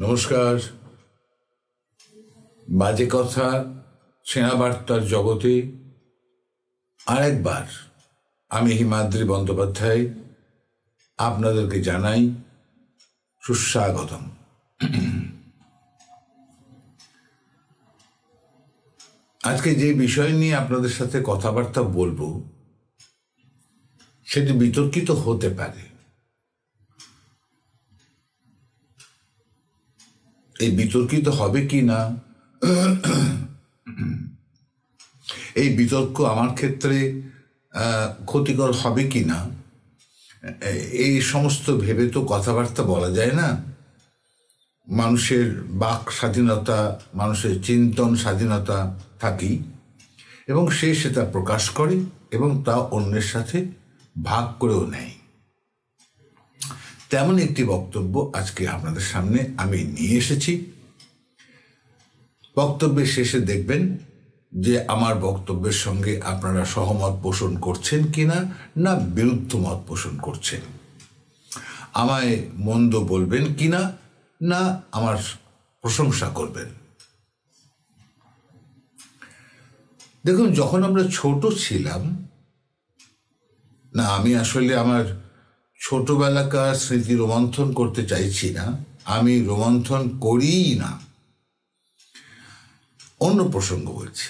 নমস্কার। বাজে কথা ছেঁড়া বার্তার জগতে আরেকবার আমি হিমাদ্রি বন্দ্যোপাধ্যায় আপনাদেরকে জানাই সুস্বাগতম। আজকে যে বিষয় নিয়ে আপনাদের সাথে কথাবার্তা বলবো সেটি বিতর্কিত হতে পারে। এই বিতর্কিত হবে কি না, এই বিতর্ক আমার ক্ষেত্রে ক্ষতিকর হবে কি না, এই সমস্ত ভেবে তো কথাবার্তা বলা যায় না। মানুষের বাক স্বাধীনতা, মানুষের চিন্তন স্বাধীনতা থাকি এবং সে সেটা প্রকাশ করে এবং তা অন্যের সাথে ভাগ করেও নেয়। তেমন একটি বক্তব্য আজকে আপনাদের সামনে আমি নিয়ে এসেছি। বক্তব্যের শেষে দেখবেন যে আমার বক্তব্যের সঙ্গে আপনারা সহমত পোষণ করছেন কিনা, না বিরুদ্ধ মত পোষণ করছেন, আমায় মন্দ বলবেন কিনা, না আমার প্রশংসা করবেন। দেখুন, যখন আমরা ছোট ছিলাম, না আমি আসলে আমার ছোটবেলাকার স্মৃতি রোমন্থন করতে চাইছি না, আমি রোমন্থন করিই না, অন্য প্রসঙ্গ বলছি।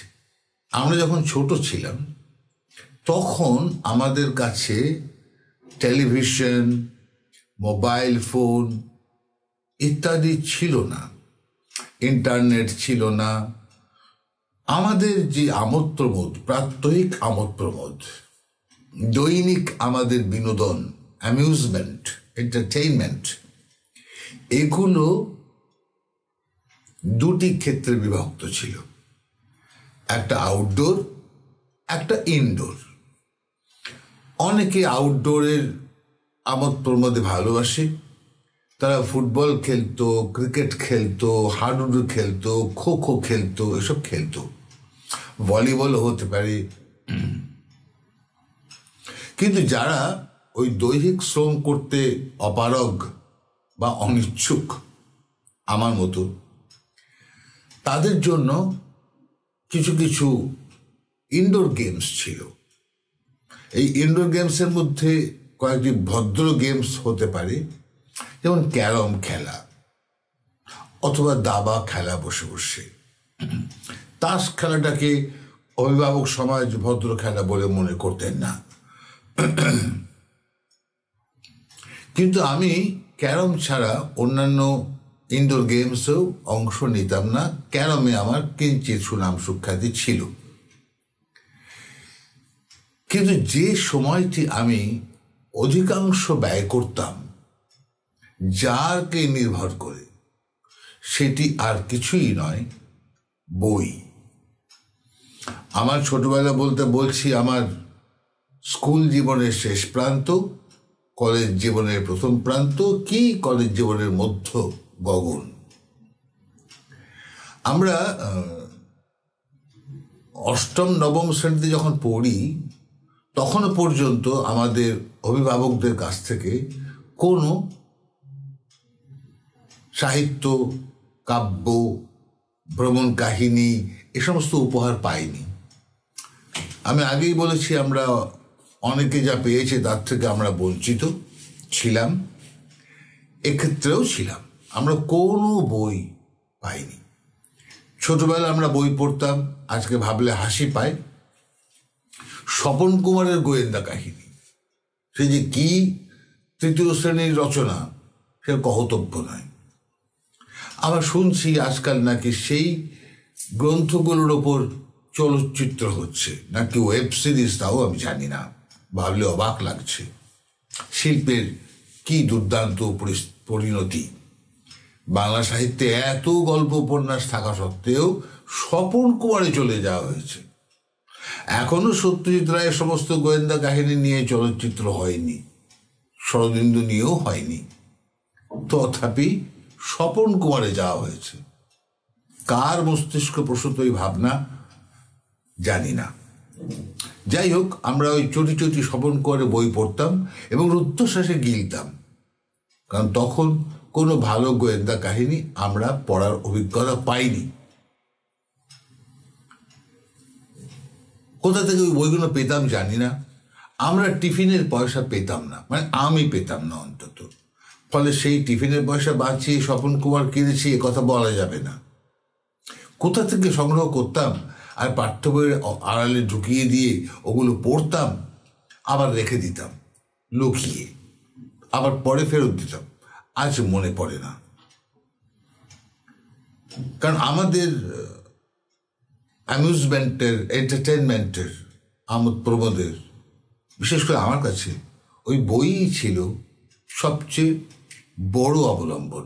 আমরা যখন ছোট ছিলাম তখন আমাদের কাছে টেলিভিশন, মোবাইল ফোন ইত্যাদি ছিল না, ইন্টারনেট ছিল না। আমাদের যে আমোদ প্রমোদ, প্রাত্যহিক আমোদ প্রমোদ, দৈনিক আমাদের বিনোদন, অ্যামিউজমেন্ট, এন্টারটেইনমেন্ট, এগুলো দুটি ক্ষেত্রে বিভক্ত ছিল। একটা আউটডোর, একটা ইনডোর। অনেকে আউটডোরের আমোদ প্রমোদে ভালোবাসে, তারা ফুটবল খেলতো, ক্রিকেট খেলতো, হাডুডু খেলতো, খো খো খেলতো, এসব খেলতো, ভলিবলও হতে পারে। কিন্তু যারা ওই দৈহিক শ্রম করতে অপারগ বা অনিচ্ছুক আমার মতো, তাদের জন্য কিছু কিছু ইনডোর গেমস ছিল। এই ইনডোর গেমসের মধ্যে কয়েকটি ভদ্র গেমস হতে পারে, যেমন ক্যারম খেলা অথবা দাবা খেলা বসে বসে। তাস খেলাটাকে অভিভাবক সমাজ ভদ্র খেলা বলে মনে করতেন না, কিন্তু আমি ক্যারম ছাড়া অন্যান্য ইনডোর গেমসেও অংশ নিতাম না। ক্যারমে আমার কিঞ্চিত সুনাম সুখ্যাতি ছিল। কিন্তু যে সময়টি আমি অধিকাংশ ব্যয় করতাম যারকে নির্ভর করে, সেটি আর কিছুই নয়, বই। আমার ছোটবেলা বলতে বলছি আমার স্কুল জীবনের শেষ প্রান্ত, কলেজ জীবনের প্রথম প্রান্ত, কি কলেজ জীবনের মধ্য গগন। আমরা অষ্টম নবম শ্রেণীতে যখন পড়ি তখনও পর্যন্ত আমাদের অভিভাবকদের কাছ থেকে কোনো সাহিত্য, কাব্য, ভ্রমণ কাহিনী এ সমস্ত উপহার পাইনি। আমি আগেই বলেছি, আমরা অনেকে যা পেয়েছে তার থেকে আমরা বঞ্চিত ছিলাম। এক্ষেত্রেও ছিলাম, আমরা কোনো বই পাইনি। ছোটবেলা আমরা বই পড়তাম, আজকে ভাবলে হাসি পায়, স্বপন কুমারের গোয়েন্দা কাহিনী। সে যে কি তৃতীয় শ্রেণীর রচনা, সে কহতব্য নয়। আবার শুনছি আজকাল নাকি সেই গ্রন্থগুলোর ওপর চলচ্চিত্র হচ্ছে, নাকি ওয়েব সিরিজ, তাও আমি জানি না, ভাবলে অবাক লাগছে। শিল্পের কি দুর্দান্ত পরিণতি! বাংলা সাহিত্যে এত গল্প উপন্যাস থাকা সত্ত্বেও স্বপন কুমারে চলে যাওয়া হয়েছে। এখনো সত্যজিৎ রায়ের সমস্ত গোয়েন্দা কাহিনী নিয়ে চলচ্চিত্র হয়নি, শরদিন্দু নিয়েও হয়নি, তথাপি স্বপন কুমারে যাওয়া হয়েছে। কার মস্তিষ্ক প্রসূত এই ভাবনা জানি না। যাই হোক, আমরা ওই চটি স্বপন কুমারে বই পড়তাম এবং রুদ্ধশ্বাসে গিলতাম, কারণ তখন কোনো ভালো গোয়েন্দা কাহিনী আমরা পড়ার অভিজ্ঞতা পাইনি। কোথা থেকে ওই বইগুলো পেতাম জানি না। আমরা টিফিনের পয়সা পেতাম না, মানে আমি পেতাম না অন্তত। ফলে সেই টিফিনের পয়সা বাঁচিয়ে স্বপন কুমার কিনেছি এ কথা বলা যাবে না। কোথা থেকে সংগ্রহ করতাম আর পাঠ্য বইয়ের আড়ালে ঢুকিয়ে দিয়ে ওগুলো পড়তাম, আবার রেখে দিতাম লুকিয়ে, আবার পরে ফেরত দিতাম, আজ মনে পড়ে না। কারণ আমাদের অ্যামিউজমেন্টের, এন্টারটেনমেন্টের, আমোদ প্রমোদের, বিশেষ করে আমার কাছে ওই বইই ছিল সবচেয়ে বড় অবলম্বন।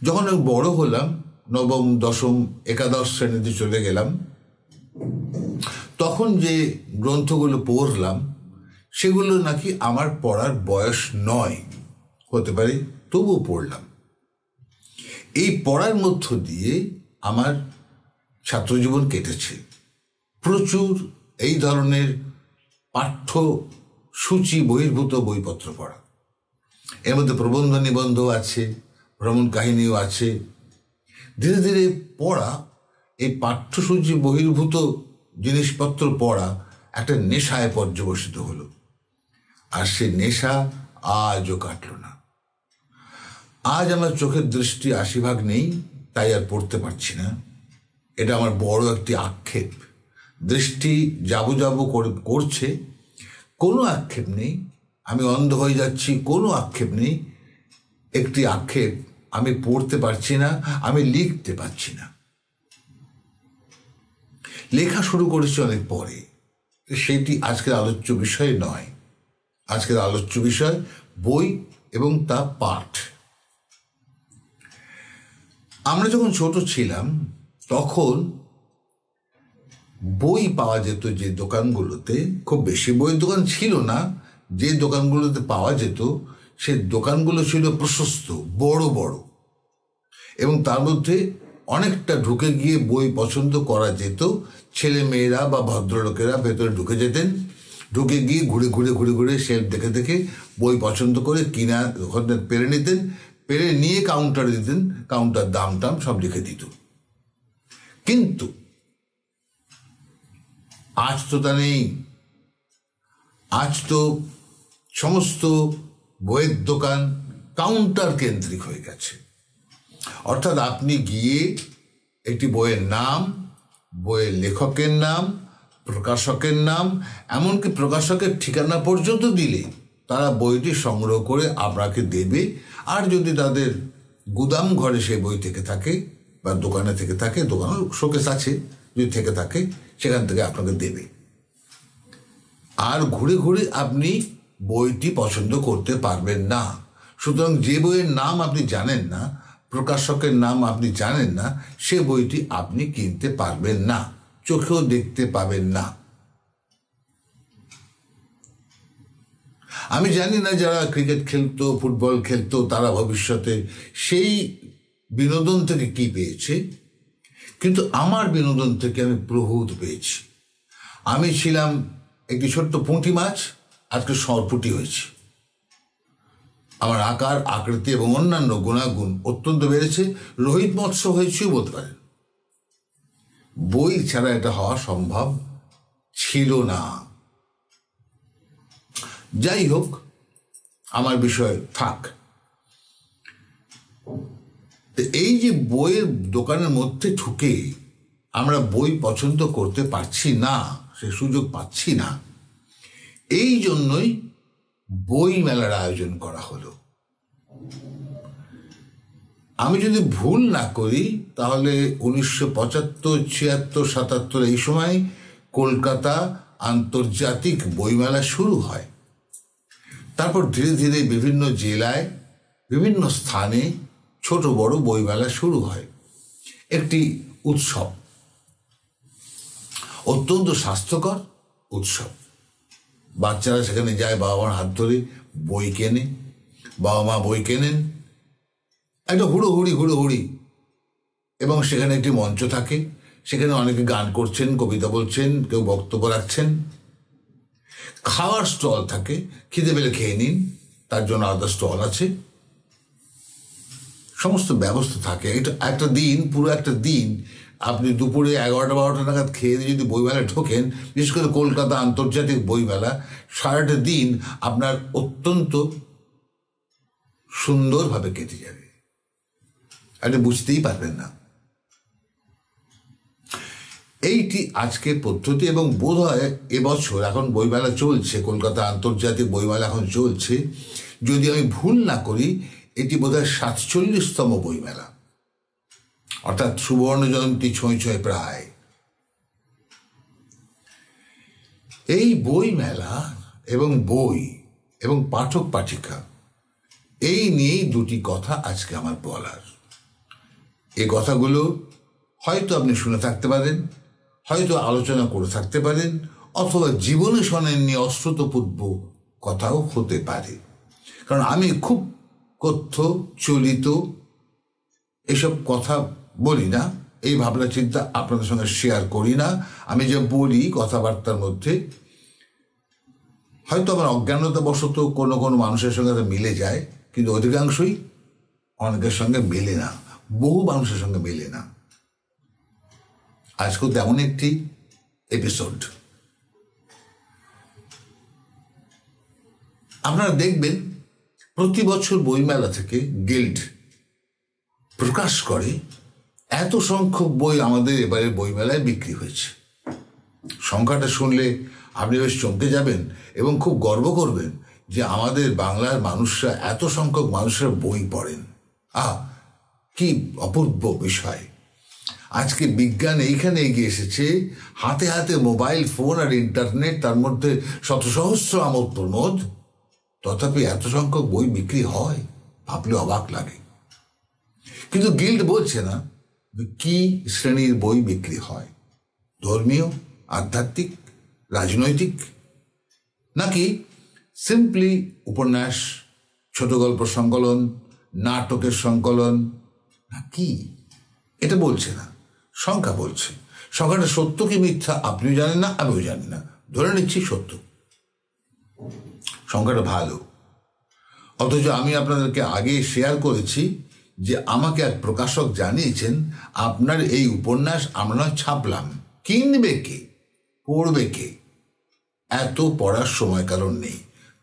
যখন আমি বড় হলাম, নবম, দশম, একাদশ শ্রেণীতে চলে গেলাম, তখন যে গ্রন্থগুলো পড়লাম সেগুলো নাকি আমার পড়ার বয়স নয়, হতে পারে, তবুও পড়লাম। এই পড়ার মধ্য দিয়ে আমার ছাত্রজীবন কেটেছে। প্রচুর এই ধরনের পাঠ্যসূচি বহির্ভূত বইপত্র পড়া। এর মধ্যে প্রবন্ধ নিবন্ধ আছে, ভ্রমণ কাহিনীও আছে। ধীরে ধীরে পড়া, এই পাঠ্যসূচি বহির্ভূত জিনিসপত্র পড়া একটা নেশায় পর্যবসিত হলো। আর সে নেশা আজও কাটল না। আজ আমার চোখের দৃষ্টি ৮০ ভাগ নেই, তাই আর পড়তে পারছি না। এটা আমার বড় একটি আক্ষেপ। দৃষ্টি যাবো যাবো করছে, কোনো আক্ষেপ নেই। আমি অন্ধ হয়ে যাচ্ছি, কোনো আক্ষেপ নেই। একটি আক্ষেপ, আমি পড়তে পারছি না, আমি লিখতে পারছি না। লেখা শুরু করেছি অনেক পরে, সেটি আজকের আলোচ্য বিষয় নয়। আজকের আলোচ্য বিষয় বই এবং তা পাঠ। আমরা যখন ছোট ছিলাম তখন বই পাওয়া যেত যে দোকানগুলোতে, খুব বেশি বইয়ের দোকান ছিল না, যে দোকানগুলোতে পাওয়া যেত সে দোকানগুলো ছিল প্রশস্ত, বড় বড়, এবং তার মধ্যে অনেকটা ঢুকে গিয়ে বই পছন্দ করা যেত। ছেলে মেয়েরা বা ভদ্রলোকেরা ভেতরে ঢুকে যেতেন, ঢুকে গিয়ে ঘুরে ঘুরে ঘুরে ঘুরে শেলফ দেখে দেখে বই পছন্দ করে কিনা ওখানে পেরে নিতেন, পেরে নিয়ে কাউন্টারে দিতেন, কাউন্টার দাম টাম সব লিখে দিত। কিন্তু আজ তো তা নেই। আজ তো সমস্ত বইয়ের দোকান কাউন্টার কেন্দ্রিক হয়ে গেছে। অর্থাৎ আপনি গিয়ে একটি বইয়ের নাম, বইয়ের লেখকের নাম, প্রকাশকের নাম, এমনকি প্রকাশকের ঠিকানা পর্যন্ত দিলে তারা বইটি সংগ্রহ করে আপনাকে দেবে। আর যদি তাদের গুদাম ঘরে সেই বই থেকে থাকে বা দোকানে থেকে থাকে, দোকানে শোকেস আছে, যদি থেকে থাকে সেখান থেকে আপনাকে দেবে। আর ঘুরে ঘুরে আপনি বইটি পছন্দ করতে পারবেন না। সুতরাং যে বইয়ের নাম আপনি জানেন না, প্রকাশকের নাম আপনি জানেন না, সে বইটি আপনি কিনতে পারবেন না, চোখেও দেখতে পাবেন না। আমি জানি না যারা ক্রিকেট খেলতো, ফুটবল খেলতো, তারা ভবিষ্যতে সেই বিনোদন থেকে কি পেয়েছে, কিন্তু আমার বিনোদন থেকে আমি প্রভূত পেয়েছি। আমি ছিলাম একটি ছোট্ট পুঁটি মাছ, আজকে সরপুঁটি হয়েছি। আমার আকার, আকৃতি এবং অন্যান্য গুণাগুণ অত্যন্ত বেড়েছে। রোহিত মৎস্য হয়েছেও বলতে পারেন। বই ছাড়া এটা হওয়া সম্ভব ছিল না। যাই হোক, আমার বিষয় থাক। এই যে বইয়ের দোকানের মধ্যে ঢুকে আমরা বই পছন্দ করতে পারছি না, সে সুযোগ পাচ্ছি না, এই জন্যই বই মেলার আয়োজন করা হলো। আমি যদি ভুল না করি তাহলে 1975, 76, 77 এই সময় কলকাতা আন্তর্জাতিক বইমেলা শুরু হয়। তারপর ধীরে ধীরে বিভিন্ন জেলায়, বিভিন্ন স্থানে ছোট বড় বইমেলা শুরু হয়। একটি উৎসব, অত্যন্ত স্বাস্থ্যকর উৎসব। বাচ্চারা সেখানে যায়, বাবা মার হাত ধরে বই কেনে, বাবা মা বই কেনেন, একটা হুড়োহুড়ি, এবং সেখানে একটি মঞ্চ থাকে, সেখানে অনেকে গান করছেন, কবিতা বলছেন, কেউ বক্তব্য রাখছেন। খাওয়ার স্টল থাকে, খিদে পেলে খেয়ে নিন, তার জন্য আলাদা স্টল আছে। সমস্ত ব্যবস্থা থাকে। এটা একটা দিন, পুরো একটা দিন আপনি দুপুরে 11টা-12টা নাগাদ খেয়ে দিয়ে যদি বইমেলায় ঢোকেন, বিশেষ করে কলকাতা আন্তর্জাতিক বইমেলা, সারাটা দিন আপনার অত্যন্ত সুন্দরভাবে কেটে যাবে, আপনি বুঝতেই পারবেন না। এইটি আজকের পদ্ধতি। এবং বোধ হয় এবছর এখন বইমেলা চলছে, কলকাতা আন্তর্জাতিক বইমেলা এখন চলছে, যদি আমি ভুল না করি এটি বোধ হয় 47তম বইমেলা, অর্থাৎ সুবর্ণ জয়ন্তী ছুঁয়ে প্রায়। এই বইমেলা এবং বই এবং পাঠক পাঠিকা, এই নিয়েই দুটি কথা আজকে আমার বলার। এই কথাগুলো হয়তো আপনি শুনে থাকতে পারেন, হয়তো আলোচনা করে থাকতে পারেন, অথবা জীবনে শোনেননি অশ্রুতপূর্ব কথাও হতে পারে। কারণ আমি খুব কথ্য চলিত এসব কথা বলি না, এই ভাবনা চিন্তা আপনাদের সঙ্গে শেয়ার করি না। আমি যে বলি কথাবার্তার মধ্যে হয়তো আমার অজ্ঞানতাবশত কোনো কোনো মানুষের সঙ্গে মিলে যায়, কিন্তু অধিকাংশই অনেকের সঙ্গে মেলে না, বহু মানুষের সঙ্গে মেলে না। আজকেও তেমন একটি এপিসোড। আপনারা দেখবেন প্রতি বছর বইমেলা থেকে গিল্ড প্রকাশ করে এত সংখ্যক বই আমাদের এবারে বইমেলায় বিক্রি হয়েছে। সংখ্যাটা শুনলে আপনি বেশ চমকে যাবেন এবং খুব গর্ব করবেন যে আমাদের বাংলার মানুষরা, এত সংখ্যক মানুষরা বই পড়েন। কি অপূর্ব বিষয়। আজকে বিজ্ঞান এইখানে এগিয়ে এসেছে, হাতে হাতে মোবাইল ফোন আর ইন্টারনেট, তার মধ্যে শত সহস্র আমোদ প্রমোদ, তথাপি এত সংখ্যক বই বিক্রি হয়, ভাবলে অবাক লাগে। কিন্তু গিল্ড বলছে না কি শ্রেণীর বই বিক্রি হয়, ধর্মীয়, আধ্যাত্মিক, রাজনৈতিক, নাকি সিম্পলি উপন্যাস, ছোট গল্প সংকলন, নাটকের সংকলন, নাকি? এটা বলছে না, সংখ্যা বলছে। সংখ্যাটা সত্য কি মিথ্যা আপনিও জানেন না, আমিও জানি না, ধরে নিচ্ছি সত্য, সংখ্যাটা ভালো। অথচ আমি আপনাদেরকে আগে শেয়ার করেছি যে আমাকে এক প্রকাশক জানিয়েছেন, আপনার এই উপন্যাস আমরা ছাপলাম, কিনবে কে, পড়বে কে? এত পড়ার সময় কারণ নেই।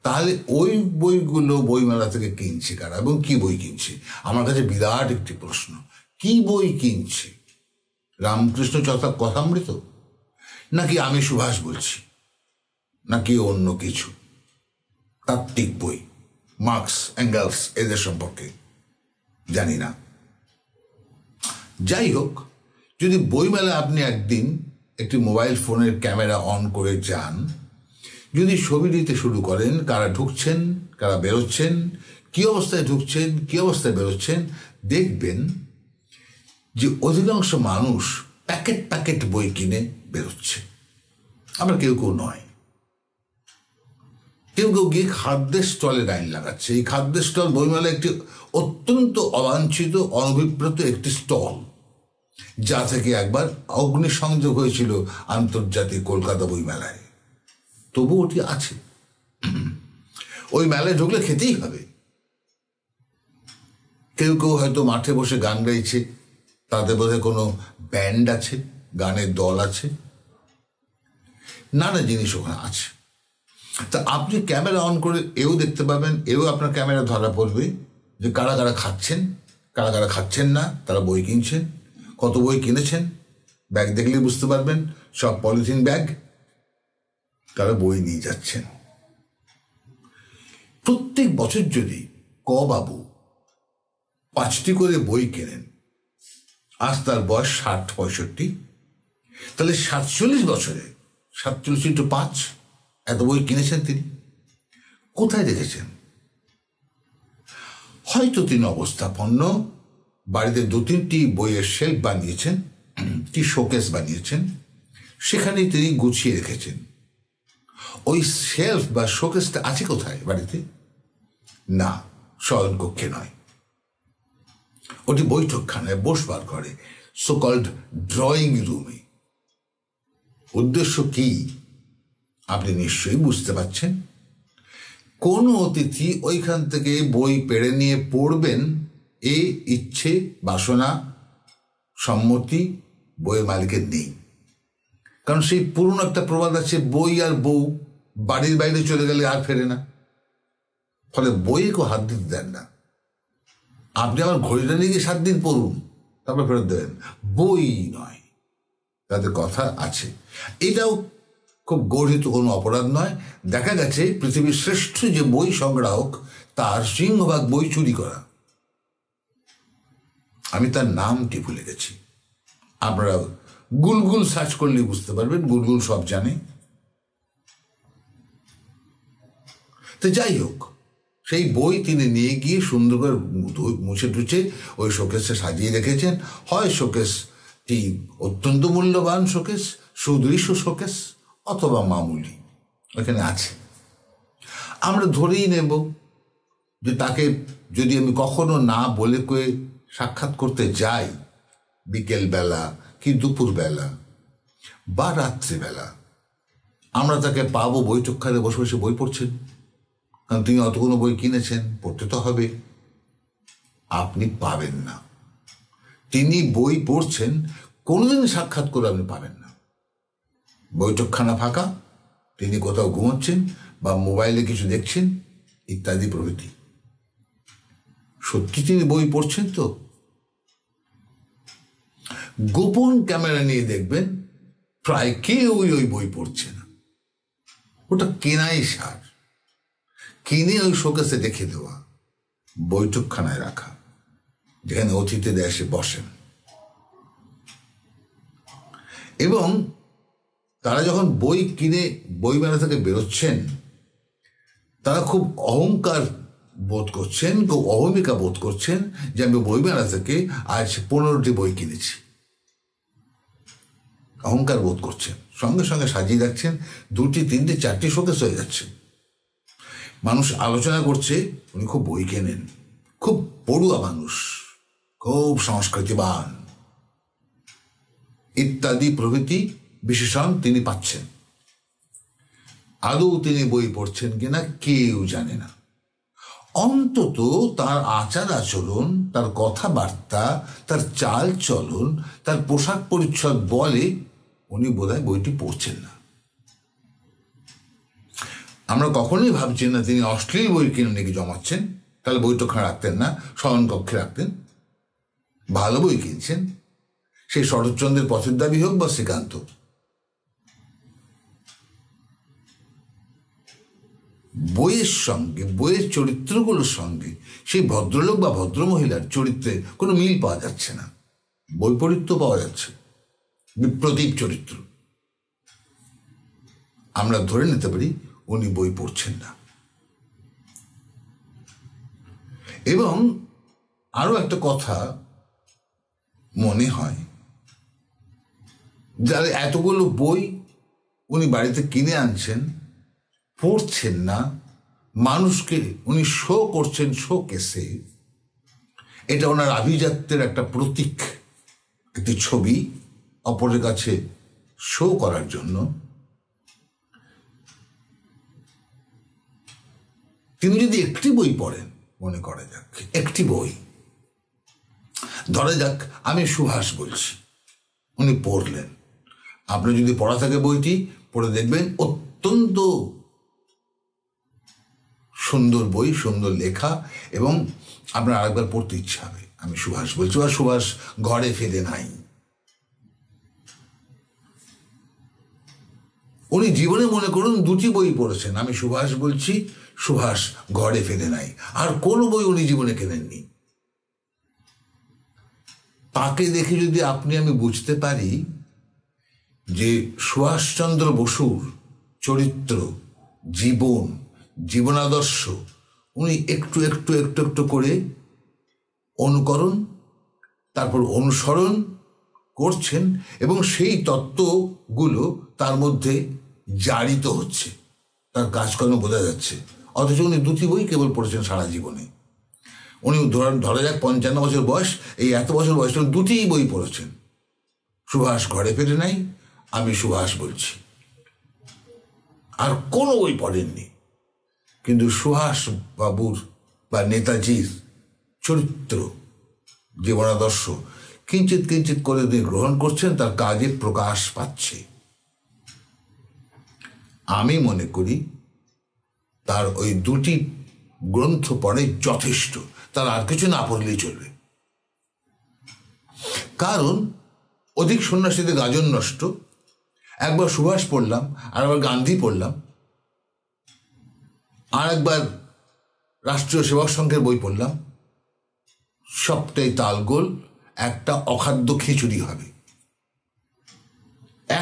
তাহলে ওই বইগুলো বইমেলা থেকে কিনছে কারা এবং কি বই কিনছে? আমার কাছে বিরাট একটি প্রশ্ন। কি বই কিনছে? রামকৃষ্ণ কথামৃত, নাকি আমি সুভাষ বলছি, নাকি অন্য কিছু তাত্ত্বিক বই, মার্কস, এঙ্গেলস, এদের সম্পর্কে জানি না। যাই হোক, যদি বইমেলা আপনি একদিন একটি মোবাইল ফোনের ক্যামেরা অন করে যান, যদি ছবি দিতে শুরু করেন, কারা ঢুকছেন, কারা বেরোচ্ছেন, কি অবস্থায় ঢুকছেন, কি অবস্থায় বেরোচ্ছেন, দেখবেন যে অধিকাংশ মানুষ প্যাকেট প্যাকেট বই কিনে বেরোচ্ছে। আমরা কেউ কেউ নয়, কেউ কেউ গিয়ে খাদ্যের স্টলে লাইন লাগাচ্ছে। এই খাদ্যের স্টল বইমেলা একটি অত্যন্ত অবাঞ্ছিত, অনভিপ্রেত একটি স্টল, যা থেকে একবার অগ্নিসংযোগ হয়েছিল আন্তর্জাতিক কলকাতা বইমেলায়। তবু ওটি আছে। ওই মেলায় ঢুকলে খেতেই হবে। কেউ কেউ হয়তো মাঠে বসে গান গাইছে, তাদের বোধহয় কোনো ব্যান্ড আছে, গানের দল আছে, নানা জিনিস ওখানে আছে। তা আপনি ক্যামেরা অন করে এও দেখতে পাবেন, এও আপনার ক্যামেরা ধরা পড়বে যে কারা কারা খাচ্ছেন, কারা কারা খাচ্ছেন না, তারা বই কিনছেন, কত বই কিনেছেন। ব্যাগ দেখলে বুঝতে পারবেন, সব পলিথিন ব্যাগ, তারা বই নিয়ে যাচ্ছেন। প্রত্যেক বছর যদি বাবু 5টি করে বই কেনেন, আজ তার বয়স 60-65, তাহলে 47 বছরে 47x5 এত বই কিনেছেন তিনি। কোথায় দেখেছেন? হয়তো তিনি অবস্থাপন্ন বাড়িতে 2-3টি বইয়ের শেলফ বানিয়েছেন, কি শোকেস বানিয়েছেন, সেখানেই তিনি গুছিয়ে রেখেছেন। ওই শেলফ বা শোকেসটা আছে কোথায় বাড়িতে? না, শয়নকক্ষে নয়, ওটি বৈঠকখানায়, বসবার ঘরে, সো কল্ড ড্রয়িং রুমে। উদ্দেশ্য কি আপনি নিশ্চয়ই বুঝতে পারছেন। কোন অতিথি ওইখান থেকে বই পেড়ে নিয়ে পড়বেন এই ইচ্ছে, বাসনা, সম্মতি বইয়ের মালিকের নেই। কারণ সেই পুরনো একটা প্রবাদ আছে, বই আর বউ বাড়ির বাইরে চলে গেলে আর ফেরে না। ফলে বইয়ে কেউ হাত দিতে দেন না। আপনি আমার ঘড়িটা নিয়ে গিয়ে 7 দিন পড়ুন, তারপর ফেরত দেবেন, বই নয়। তাদের কথা আছে। এটাও খুব গর্হিত কোনো অপরাধ নয়। দেখা গেছে পৃথিবীর শ্রেষ্ঠ যে বই সংগ্রাহক, তার সিংহভাগ বই চুরি করা। আমি তার নামটি ভুলে গেছি। আপনারা গুলগুল সার্চ করলে বুঝতে পারবেন, গুলগুল সব জানে। তো যাই হোক, সেই বই তিনি নিয়ে গিয়ে সুন্দর করে মুছে টুছে ওই শোকেসে সাজিয়ে রেখেছেন। হয় শোকেসটি অত্যন্ত মূল্যবান শোকেস, সুদৃশ্য শোকেস, অথবা মামুলি ওখানে আছে। আমরা ধরেই নেব যে তাকে যদি আমি কখনো না বলে কয়ে সাক্ষাৎ করতে যাই, বিকেলবেলা কি দুপুরবেলা বা রাত্রিবেলা, আমরা তাকে পাবো বৈঠকখানে বসে বসে বই পড়ছেন। কারণ তিনি অতগুলো বই কিনেছেন, পড়তে তো হবে। আপনি পাবেন না। তিনি বই পড়ছেন, কোনোদিন সাক্ষাৎ করে আপনি পাবেন না। বৈঠকখানা ফাঁকা, তিনি কোথাও ঘুমোচ্ছেন বা মোবাইলে কিছু দেখছেন ইত্যাদি প্রভৃতি। সত্যি তিনি বই পড়ছেন তো? গোপন ক্যামেরা নিয়ে দেখবেন প্রায় কেউই ওই বই পড়ছে না। ওটা কেনাই সার, কিনে ওই শোকেসে রেখে দেওয়া, বৈঠকখানায় রাখা, যেখানে অতিথিদের এসে বসেন। এবং তারা যখন বই কিনে বইমেলা থেকে বেরোচ্ছেন, তারা খুব অহংকার বোধ করছেন, খুব অহমিকা বোধ করছেন যে আমি বইমেলা থেকে আজ 15টি বই কিনেছি। অহংকার বোধ করছেন, সঙ্গে সঙ্গে সাজিয়ে রাখছেন, 2টি 3টি 4টি শোকেস হয়ে যাচ্ছে। মানুষ আলোচনা করছে উনি খুব বই কেনেন, খুব পড়ুয়া মানুষ, খুব সংস্কৃতিবান ইত্যাদি প্রভৃতি বিশেষণ তিনি পাচ্ছেন। আদৌ তিনি বই পড়ছেন কিনা কেউ জানে না। অন্তত তার আচার আচরণ, তার কথাবার্তা, তার চাল চলন, তার পোশাক পরিচ্ছদ বলে উনি বোধহয় বইটি পড়ছেন না। আমরা কখনোই ভাবছি না তিনি অশ্লীল বই কিনে নাকি জমাচ্ছেন, তাহলে বৈঠকখানা রাখতেন না, শয়নকক্ষে রাখতেন। ভালো বই কিনছেন, সেই শরৎচন্দ্রের পথের দাবি হোক বা শ্রীকান্ত। বইয়ের সঙ্গে, বইয়ের চরিত্রগুলোর সঙ্গে সেই ভদ্রলোক বা ভদ্রমহিলার চরিত্রে কোনো মিল পাওয়া যাচ্ছে না। বৈপরীত্য পাওয়া যাচ্ছে, বিপ্রতীপ চরিত্র। আমরা ধরে নিতে পারি উনি বই পড়ছেন না। এবং আরো একটা কথা মনে হয়, যারা এতগুলো বই উনি বাড়িতে কিনে আনছেন, পড়ছেন না, মানুষকে উনি শো করছেন শোকেসে, এটা ওনার আভিজাত্যের একটা প্রতীক, একটি ছবি অপরের কাছে শো করার জন্য। তিনি যদি একটি বই পড়েন, মনে করা যাক একটি বই, ধরা যাক আমি সুভাষ বলছি, উনি পড়লেন। আপনি যদি পড়া থাকে বইটি, পড়ে দেখবেন অত্যন্ত সুন্দর বই, সুন্দর লেখা, এবং আপনার আরেকবার পড়তে ইচ্ছা হবে। আমি সুভাষ বলছি বা সুভাষ ঘরে ফেরে নাই। উনি জীবনে মনে করুন 2টি বই পড়েছেন, আমি সুভাষ বলছি, সুভাষ ঘরে ফেরে নাই, আর কোনো বই উনি জীবনে কেনেননি। তাকে দেখে যদি আপনি আমি বুঝতে পারি যে সুভাষচন্দ্র বসুর চরিত্র, জীবন, জীবনাদর্শ উনি একটু একটু একটু একটু করে অনুকরণ, তারপর অনুসরণ করছেন, এবং সেই তত্ত্বগুলো তার মধ্যে জারিত হচ্ছে, তার কাজকর্ম বোঝা যাচ্ছে। অথচ উনি 2টি বই কেবল পড়েছেন সারা জীবনে। উনি ধরা যাক 55 বছর বয়স, এই এত বছর বয়স 2টিই বই পড়েছেন, সুভাষ ঘরে ফেরে নাই, আমি সুভাষ বলছি, আর কোনো বই পড়েননি। কিন্তু সুভাষ বাবুর বা নেতাজির চরিত্র, জীবনাদর্শ কিঞ্চিৎ কিঞ্চিৎ করে তিনি গ্রহণ করছেন, তার কাজে প্রকাশ পাচ্ছে। আমি মনে করি তার ওই দুটি গ্রন্থ পড়ে যথেষ্ট, তার আর কিছু না পড়লেই চলবে। কারণ অধিক সন্ন্যাসীদের গাজন নষ্ট। একবার সুভাষ পড়লাম, আর একবার গান্ধী পড়লাম, আর একবার রাষ্ট্রীয় সেবক সংঘের বই পড়লাম, সবটাই তালগোল, একটা অখাদ্য খিচুড়ি হবে।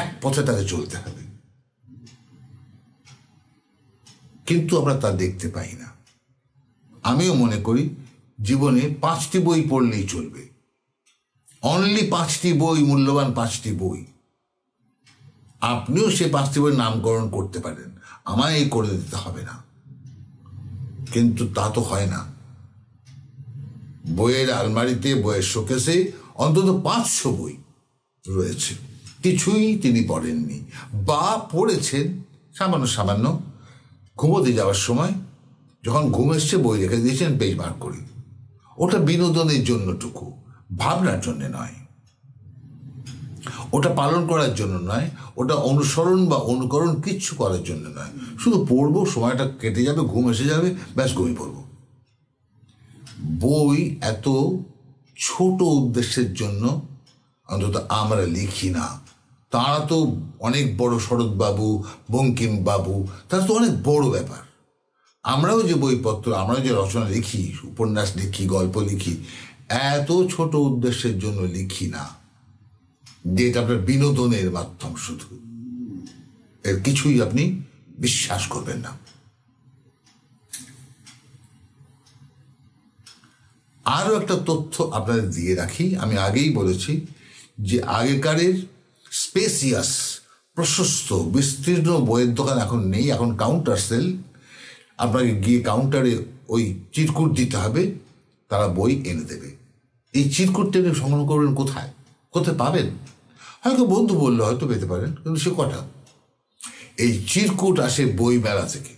এক পথে তাকে চলতে হবে, কিন্তু আমরা তা দেখতে পাই না। আমিও মনে করি জীবনে 5টি বই পড়লেই চলবে, অনলি 5টি বই, মূল্যবান 5টি বই। আপনিও সে 5টি বই নামকরণ করতে পারেন, আমায় এই করে দিতে হবে না, কিন্তু তা তো হয় না। বইয়ের আলমারিতে, বইয়ের শোকেসে অন্তত 500 বই রয়েছে, কিছুই তিনি পড়েননি, বা পড়েছেন সামান্য সামান্য। ঘুমোতে যাওয়ার সময় যখন ঘুম এসছে বই রেখে দিয়েছেন পেজ বার করে। ওটা বিনোদনের জন্যটুকু, ভাবনার জন্য নয়, ওটা পালন করার জন্য নয়, ওটা অনুসরণ বা অনুকরণ কিচ্ছু করার জন্য নয়। শুধু পড়বো, সময়টা কেটে যাবে, ঘুম এসে যাবে, ব্যাস ঘুমিয়ে পড়বো। বই এত ছোট উদ্দেশ্যের জন্য অন্তত আমরা লিখি না। তারা তো অনেক বড়, শরৎবাবু, বঙ্কিমবাবু, তারা তো অনেক বড় ব্যাপার। আমরাও যে বইপত্র, আমরাও যে রচনা লিখি, উপন্যাস লিখি, গল্প লিখি, এত ছোট উদ্দেশ্যের জন্য লিখি না, যেটা আপনার বিনোদনের মাধ্যম শুধু। এর কিছুই আপনি বিশ্বাস করবেন না। আরও একটা তথ্য আপনাদের দিয়ে রাখি, আমি আগেই বলেছি যে আগেকারের স্পেসিয়াস, প্রশস্ত, বিস্তীর্ণ বইয়ের দোকান এখন নেই, এখন কাউন্টার সেল। আপনাকে গিয়ে কাউন্টারে ওই চিরকুট দিতে হবে, তারা বই এনে দেবে। এই চিরকুটটাকে সংগ্রহ করবেন কোথায়, কোথায় পাবেন? হয়তো বন্ধু বললে হয়তো পেতে পারেন, কিন্তু সে কটা। এই চিরকুট আসে বই মেলা থেকে।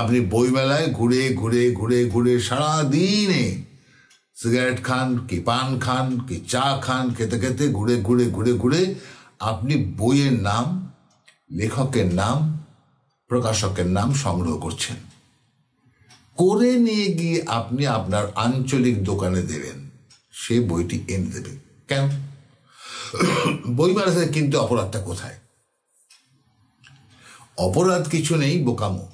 আপনি বইমেলায় ঘুরে ঘুরে ঘুরে ঘুরে সারাদিনে সিগারেট খান, কি পান খান, কি চা খান, খেতে খেতে ঘুরে ঘুরে ঘুরে ঘুরে আপনি বইয়ের নাম, লেখকের নাম, প্রকাশকের নাম সংগ্রহ করছেন। করে নিয়ে গিয়ে আপনি আপনার আঞ্চলিক দোকানে দেবেন, সে বইটি এনে দেবে। কেন? বইমেলা থেকে কিনতে অপরাধটা কোথায়? অপরাধ কিছু নেই, বোকামো।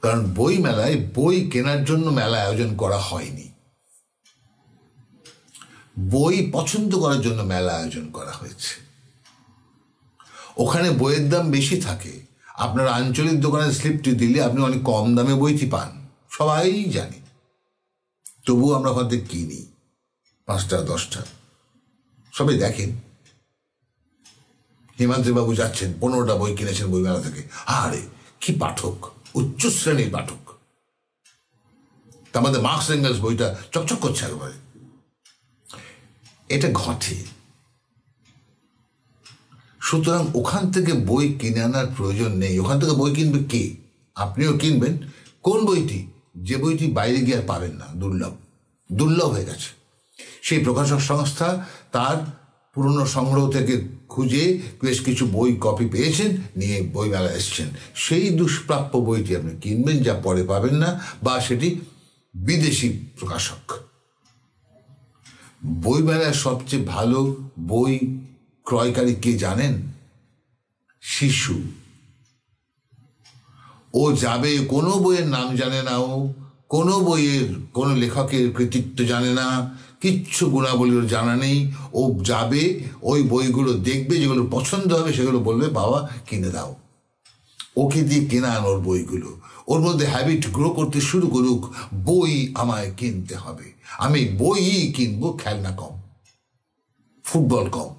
কারণ বই মেলায় বই কেনার জন্য মেলা আয়োজন করা হয়নি, বই পছন্দ করার জন্য মেলা আয়োজন করা হয়েছে। ওখানে বইয়ের দাম বেশি থাকে। আপনার আঞ্চলিক দোকানের স্লিপটি দিলে আপনি অনেক কম দামে বইটি পান, সবাই জানে। তবুও আমরা ওখান থেকে কিনি 5টা 10টা। সবাই দেখেন, হিমাদ্রি বাবু যাচ্ছেন, 15টা বই কিনেছেন বইমেলা থেকে। আরে কি পাঠক, উচ্চ শ্রেণীর পাঠক। তার মধ্যে মার্কস এঙ্গেলস বইটা চকচক করছে একবারে। এটা ঘটে। সুতরাং ওখান থেকে বই কিনে আনার প্রয়োজন নেই। ওখান থেকে বই কিনবে কে? আপনিও কিনবেন। কোন বইটি? যে বইটি বাইরে গিয়ে আর পাবেন না, দুর্লভ, দুর্লভ হয়ে গেছে। সেই প্রকাশক সংস্থা তার পুরনো সংগ্রহ থেকে খুঁজে বেশ কিছু বই কপি পেয়েছেন, নিয়ে বইমেলা এসছেন। সেই দুষ্প্রাপ্য বইটি আপনি কিনবেন, যা পরে পাবেন না, বা সেটি বিদেশি প্রকাশক। বইমেলায় সবচেয়ে ভালো বই ক্রয়কারী কে জানেন? শিশু। ও যাবে, কোনো বইয়ের নাম জানে না, ও কোনো বইয়ের কোনো লেখকের কৃতিত্ব জানে না, কিচ্ছু গুণাবলীর জানা নেই। ও যাবে, ওই বইগুলো দেখবে, যেগুলো পছন্দ হবে সেগুলো বলবে বাবা কিনে দাও। ওকে দিয়ে কেনান ওর বইগুলো। ওর মধ্যে হ্যাবিট গ্রো করতে শুরু করুক, বই আমায় কিনতে হবে, আমি বই কিনবো। খেলনা কম, ফুটবল কম।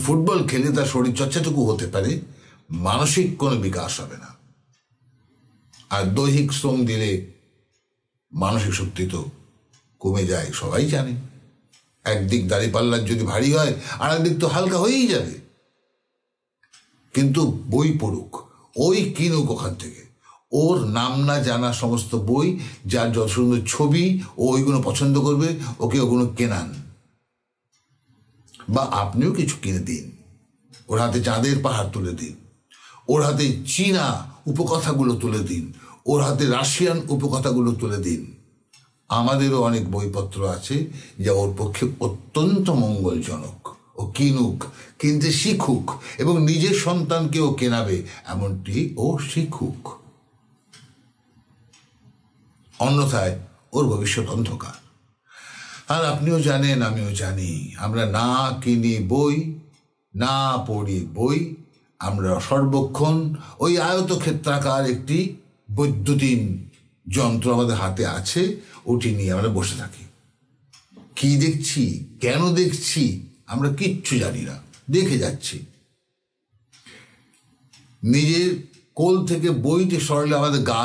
ফুটবল খেলে তার শরীরচর্চাটুকু হতে পারে, মানসিক কোনো বিকাশ হবে না। আর দৈহিক শ্রম দিলে মানসিক শক্তি তো কমে যায়, সবাই জানে। একদিক দাঁড়িপাল্লার যদি ভারী হয়, আর একদিক তো হালকা হয়েই যাবে। কিন্তু বই পড়ুক, ওই কিনুক ওখান থেকে, ওর নাম না জানা সমস্ত বই, যার যত সুন্দর ছবি ও ওইগুলো পছন্দ করবে, ওকে ওগুলো কেনান, বা আপনিও কিছু কিনে দিন। ওর হাতে চাঁদের পাহাড় তুলে দিন, ওর হাতে চীনা উপকথাগুলো তুলে দিন, ওর হাতে রাশিয়ান উপকথাগুলো তুলে দিন। আমাদেরও অনেক বইপত্র আছে যা ওর পক্ষে অত্যন্ত মঙ্গলজনক। ও কিনুক, কিনতে শিখুক, এবং নিজের সন্তানকেও কেনাবে এমনটি ও শিখুক। অন্যথায় ওর ভবিষ্যৎ অন্ধকার। আর আপনিও জানেন, আমিও জানি, আমরা না কিনি বই, না পড়ি বই, আমরা সর্বক্ষণ ওই আয়তক্ষেত্রাকার একটি বৈদ্যুতিন যন্ত্র আমাদের হাতে আছে, ওটি নিয়ে আমরা বসে থাকি। কি দেখছি, কেন দেখছি, আমরা কিচ্ছু জানি না, দেখে যাচ্ছি। নিজের কোল থেকে বইটি সরালে আমাদের গা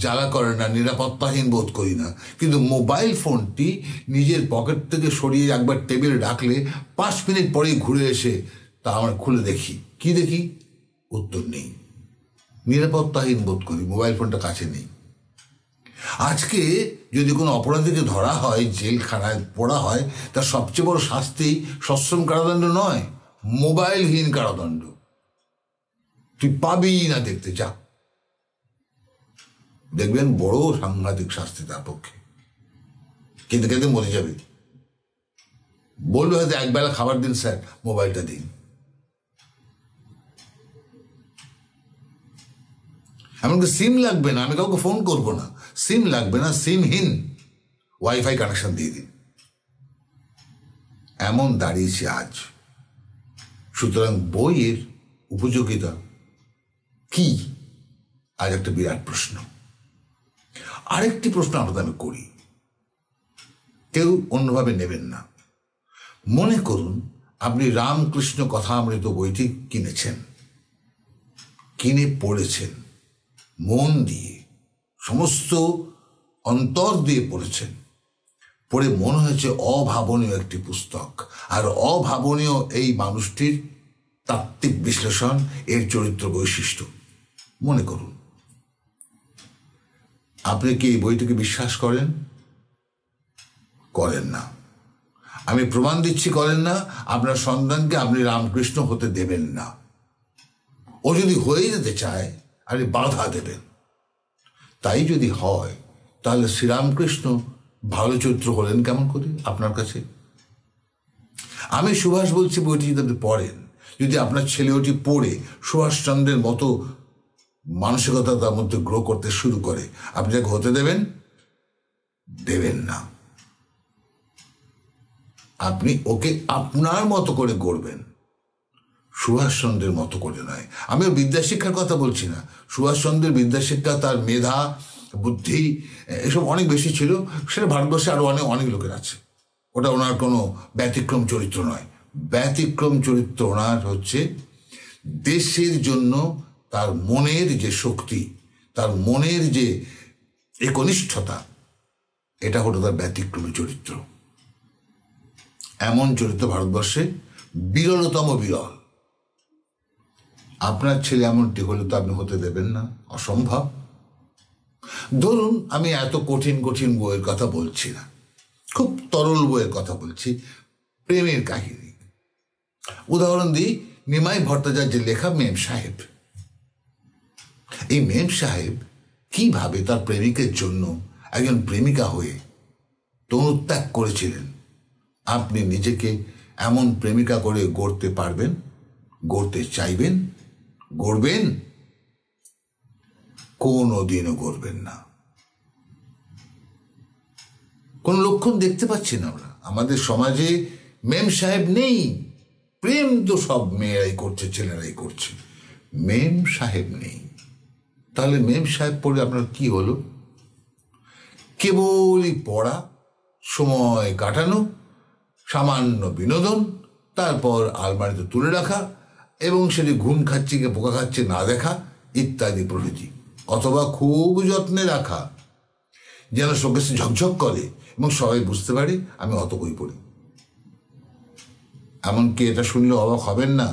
জ্বালা করে না, নিরাপত্তাহীন বোধ করি না। কিন্তু মোবাইল ফোনটি নিজের পকেট থেকে সরিয়ে একবার টেবিলে রাখলে 5 মিনিট পরেই ঘুরে এসে তা আমরা খুলে দেখি। কি দেখি? উত্তর নেই, নিরাপত্তাহীন বোধ করি, মোবাইল ফোনটা কাছে নেই। আজকে যদি কোনো অপরাধীকে ধরা হয়, জেলখানায় পড়া হয়, তার সবচেয়ে বড় শাস্তি সশ্রম কারাদণ্ড নয়, মোবাইলহীন কারাদণ্ড। তুই পাবি না দেখতে, যা দেখবেন, বড় সাংঘাতিক শাস্তি তার পক্ষে। কিন্তু খেতে মরে যাবে, বলবে হয়তো একবেলা খাবার দিন স্যার, মোবাইলটা দিন। এমনকি সিম লাগবে না, আমি কাউকে ফোন করবো না, সিম লাগবে না, সিমহীন ওয়াইফাই কানেকশন দিয়ে দিন। এমন দাঁড়িয়েছে আজ। সুতরাং বইয়ের উপযোগিতা কি, আজ একটা বিরাট প্রশ্ন। আরেকটি প্রশ্ন আপনাদের আমি করি, কেউ অন্যভাবে নেবেন না। মনে করুন আপনি রামকৃষ্ণ কথামৃত বইটি কিনেছেন, কিনে পড়েছেন, মন দিয়ে, সমস্ত অন্তর দিয়ে পড়েছেন, পড়ে মনে হয়েছে অভাবনীয় একটি পুস্তক। আর অভাবনীয় এই মানুষটির তাত্ত্বিক বিশ্লেষণ, এর চরিত্র বৈশিষ্ট্য। মনে করুন, আপনি কি এই বইটিকে বিশ্বাস করেন? করেন না। আমি প্রমাণ দিচ্ছি করেন না। আপনার সন্তানকে আপনি রামকৃষ্ণ হতে দেবেন না। ও যদি হয়ে যেতে চায়, আপনি বাধা দেবেন। তাই যদি হয়, তাহলে শ্রীরামকৃষ্ণ ভালো চরিত্র হলেন কেমন করে আপনার কাছে? আমি সুভাষ বলছি, বইটি যদি আপনি পড়েন, যদি আপনার ছেলে ওটি পড়ে সুভাষচন্দ্রের মতো মানসিকতা তার মধ্যে গ্রো করতে শুরু করে, আপনি যাকে হতে দেবেন? দেবেন না। আপনি ওকে আপনার মতো করে গড়বেন, সুভাষচন্দ্রের মতো করে নয়। আমি ওর বিদ্যাশিক্ষার কথা বলছি না। সুভাষচন্দ্রের বিদ্যাশিক্ষা, তার মেধা, বুদ্ধি, এসব অনেক বেশি ছিল। সেটা ভারতবর্ষে আরো অনেক লোকের আছে। ওটা ওনার কোনো ব্যতিক্রম চরিত্র নয়। ব্যতিক্রম চরিত্র ওনার হচ্ছে দেশের জন্য তার মনের যে শক্তি, তার মনের যে একনিষ্ঠতা, এটা হলো তার ব্যতিক্রমী চরিত্র। এমন চরিত্র ভারতবর্ষে বিরলতম বিরল। আপনার ছেলে এমনটি হলে তো আপনি হতে দেবেন না, অসম্ভব। ধরুন, আমি এত কঠিন কঠিন বইয়ের কথা বলছি না, খুব তরল বইয়ের কথা বলছি, প্রেমের কাহিনী। উদাহরণ দিই, নিমাই ভট্টাচার্যের লেখা মেম সাহেব। এই মেম সাহেব কিভাবে তার প্রেমিকের জন্য একজন প্রেমিকা হয়ে তনুত্যাগ করেছিলেন। আপনি নিজেকে এমন প্রেমিকা করে গড়তে পারবেন? গড়তে চাইবেন? গড়বেন? কোনোদিনও গড়বেন না। কোন লক্ষণ দেখতে পাচ্ছি না আমরা। আমাদের সমাজে মেম সাহেব নেই। প্রেম তো সব মেয়েরাই করছে, ছেলেরাই করছে, মেম সাহেব নেই। তাহলে মেম সাহেব পড়ে আপনার কি হলো? কেবলই পড়া, সময় কাটানো, সামান্য বিনোদন, তারপর আলমারিতে তুলে রাখা, এবং সেটি ঘুম খাচ্ছে কি পোকা খাচ্ছে না দেখা, ইত্যাদি প্রভৃতি। অথবা খুব যত্নে রাখা, যেন শোকেসে ঝকঝক করে এবং সবাই বুঝতে পারে আমি অত বই পড়ি। এমনকি এটা শুনলে অবাক হবেন না,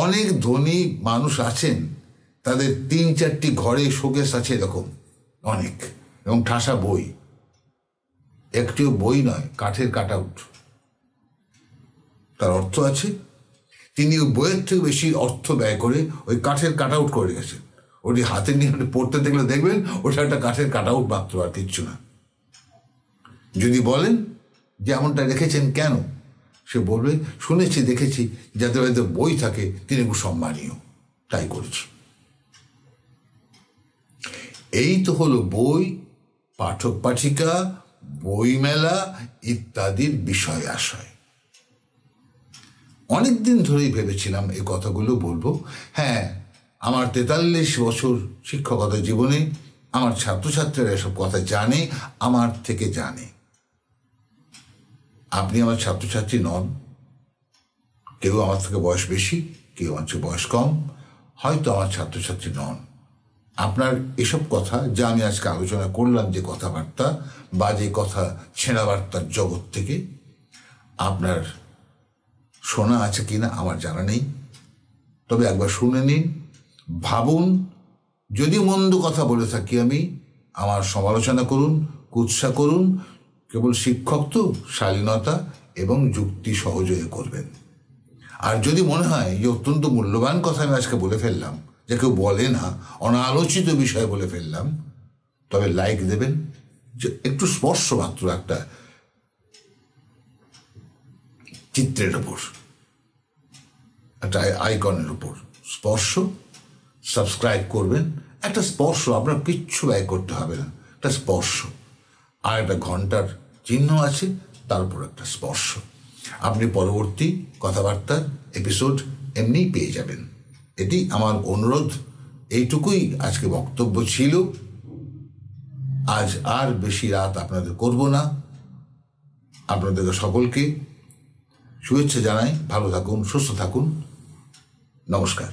অনেক ধনী মানুষ আছেন, তাদের 3-4টি ঘরে শোকেস আছে এরকম অনেক, এবং ঠাসা বই, একটিও বই নয়, কাঠের কাট আউট। তার অর্থ আছে, তিনি ওই বইয়ের থেকে বেশি অর্থ ব্যয় করে ওই কাঠের কাট আউট করে গেছেন। ওটি হাতে নিয়ে পড়তে দেখলে দেখবেন ওটা একটা কাঠের কাট আউট মাত্র, আর কিচ্ছু না। যদি বলেন যে এমনটা রেখেছেন কেন, সে বলবে শুনেছি দেখেছি যাদের হয়তো বই থাকে তিনি খুব সম্মানীয়, তাই করেছি। এই তো হলো বই, পাঠক পাঠিকা, বইমেলা ইত্যাদির বিষয় আশয়। অনেকদিন ধরেই ভেবেছিলাম এই কথাগুলো বলবো। হ্যাঁ, আমার 43 বছর শিক্ষকতা জীবনে আমার ছাত্রছাত্রীরা এসব কথা জানে, আমার থেকে জানে। আপনি আমার ছাত্রছাত্রী নন, কেউ আমার থেকে বয়স বেশি, কেউ আমার চেয়ে বয়স কম, হয়তো আমার ছাত্রছাত্রী নন। আপনার এসব কথা যা আমি আজকে আলোচনা করলাম, যে কথাবার্তা বা যে কথা ছেঁড়া বার্তার জগৎ থেকে, আপনার শোনা আছে কিনা আমার জানা নেই। তবে একবার শুনে নিন, ভাবুন। যদি মন্দ কথা বলে থাকি আমি, আমার সমালোচনা করুন, কুৎসা করুন। কেবল শিক্ষক তো, শালীনতা এবং যুক্তি সহযোগে করবেন। আর যদি মনে হয় যে অত্যন্ত মূল্যবান কথা আমি আজকে বলে ফেললাম, যে কেউ বলে না, অনালোচিত বিষয় বলে ফেললাম, তবে লাইক দেবেন। যে একটু স্পর্শ মাত্র একটা চিত্রের ওপর, একটা আইকনের উপর স্পর্শ, সাবস্ক্রাইব করবেন। একটা স্পর্শ, আপনার কিচ্ছু ব্যয় করতে হবে না, একটা স্পর্শ। আর একটা ঘন্টার চিহ্ন আছে, তার উপর একটা স্পর্শ। আপনি পরবর্তী কথাবার্তার এপিসোড এমনি পেয়ে যাবেন। এটি আমার অনুরোধ। এইটুকুই আজকে বক্তব্য ছিল। আজ আর বেশি রাত আপনাদের করব না। আপনাদের সকলকে শুভেচ্ছা জানাই। ভালো থাকুন, সুস্থ থাকুন। নমস্কার।